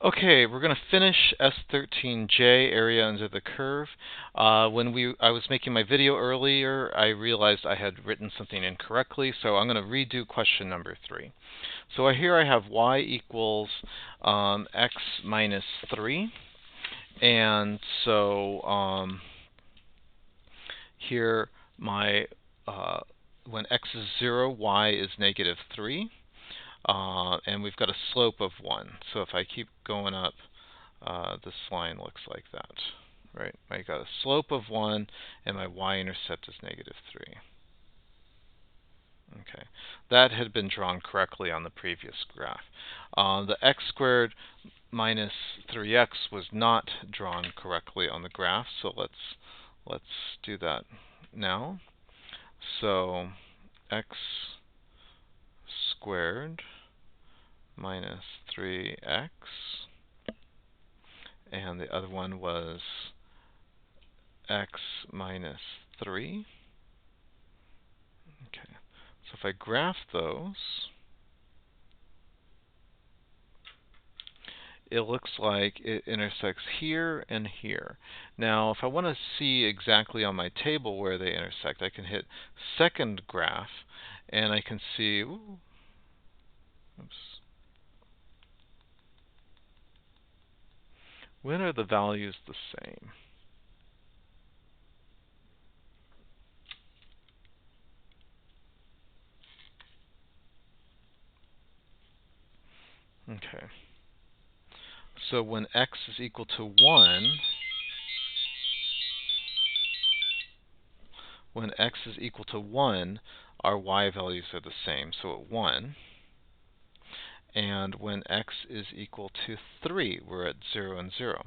Okay, we're going to finish S13J, area under the curve. I was making my video earlier, I realized I had written something incorrectly, so I'm going to redo question number 3. So here I have y equals x minus 3, and so here my when x is 0, y is negative 3. And we've got a slope of 1. So if I keep going up, this line looks like that, right? I got a slope of 1, and my y-intercept is negative 3. Okay, that had been drawn correctly on the previous graph. The x squared minus 3x was not drawn correctly on the graph, so let's do that now. So x squared minus 3x, and the other one was x minus 3. Okay, so if I graph those, it looks like it intersects here and here. Now, if I want to see exactly on my table where they intersect, I can hit second graph, and I can see, when are the values the same? Okay. So when x is equal to 1, our y values are the same, so at 1. And when x is equal to 3, we're at 0 and 0.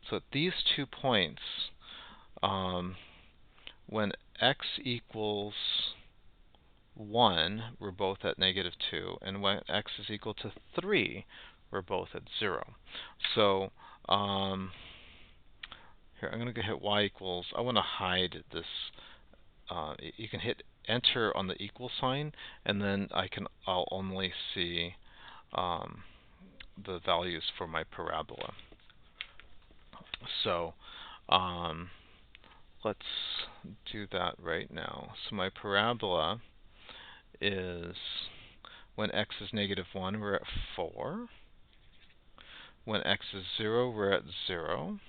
So at these 2 points, when x equals 1, we're both at negative 2, and when x is equal to 3, we're both at 0. So here, I'm going to hit y equals. I want to hide this. You can hit enter on the equal sign, and then I'll only see the values for my parabola. So let's do that right now. So my parabola is, when x is negative 1, we're at 4. When x is 0, we're at 0.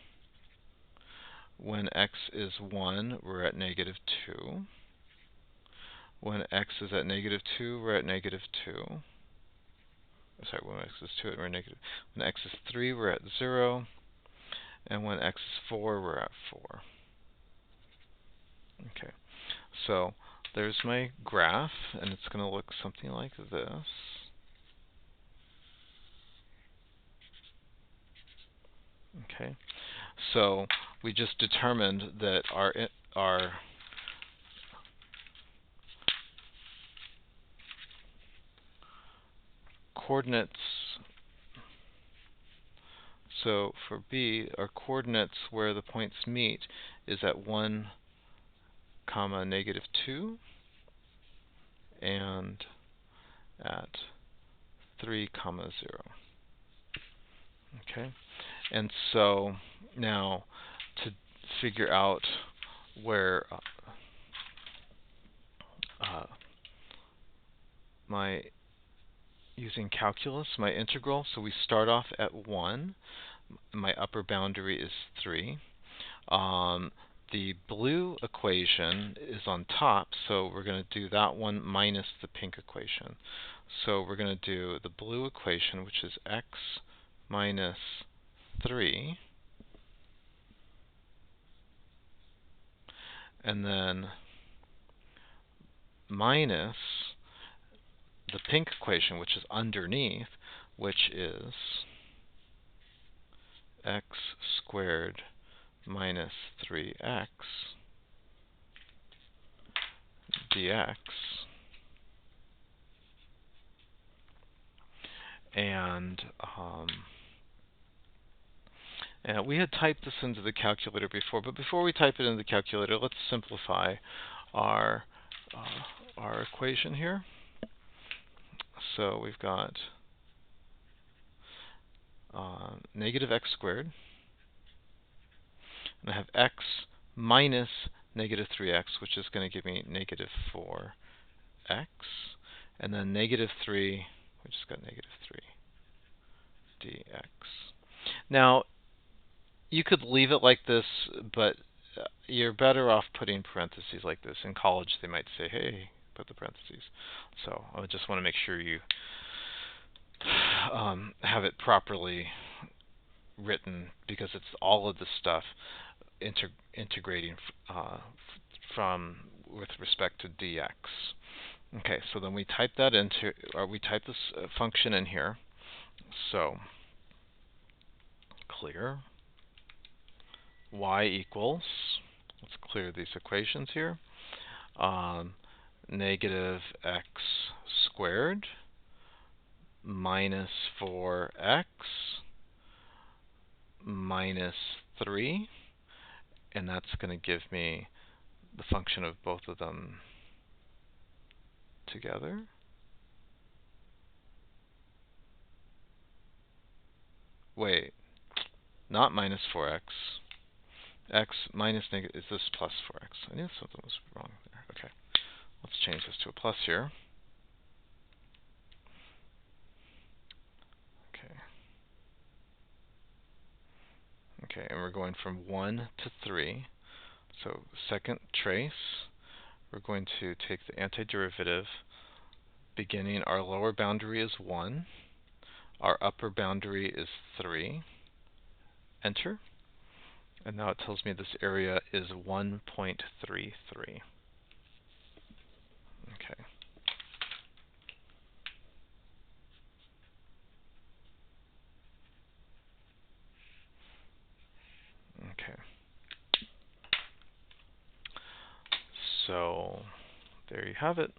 When x is 1, we're at negative 2. When x is at negative 2, we're at negative 2. Sorry, when x is 2, we're at negative. When x is 3, we're at 0. And when x is 4, we're at 4. Okay, so there's my graph, and it's going to look something like this. Okay, so we just determined that our coordinates, so for B, our coordinates where the points meet is at 1, comma, negative 2, and at 3, comma, 0. Okay, and so now to figure out where using calculus, my integral, so we start off at 1. My upper boundary is 3. The blue equation is on top, so we're going to do that one minus the pink equation. So we're going to do the blue equation, which is x minus 3, and then minus the pink equation, which is underneath, which is x squared minus 3x dx. And we had typed this into the calculator before, but before we type it into the calculator, let's simplify our equation here. So we've got negative x squared, and I have x minus negative 3x, which is going to give me negative 4x, and then negative 3, we just got negative 3 dx. Now, you could leave it like this, but you're better off putting parentheses like this. In college, they might say, hey, put the parentheses. So I just want to make sure you have it properly written, because it's all of the stuff integrating from with respect to dx. Okay, so then we type that into, or we type this function in here. So clear y equals, let's clear these equations here, negative x squared minus 4x minus 3, and that's going to give me the function of both of them together. Wait, not minus 4x. X minus negative, is this plus 4x? I knew something was wrong there. Okay, let's change this to a plus here. Okay. Okay, and we're going from 1 to 3. So second trace, we're going to take the antiderivative beginning. Our lower boundary is 1. Our upper boundary is 3. Enter. And now it tells me this area is 1.33. Okay. Okay. So there you have it.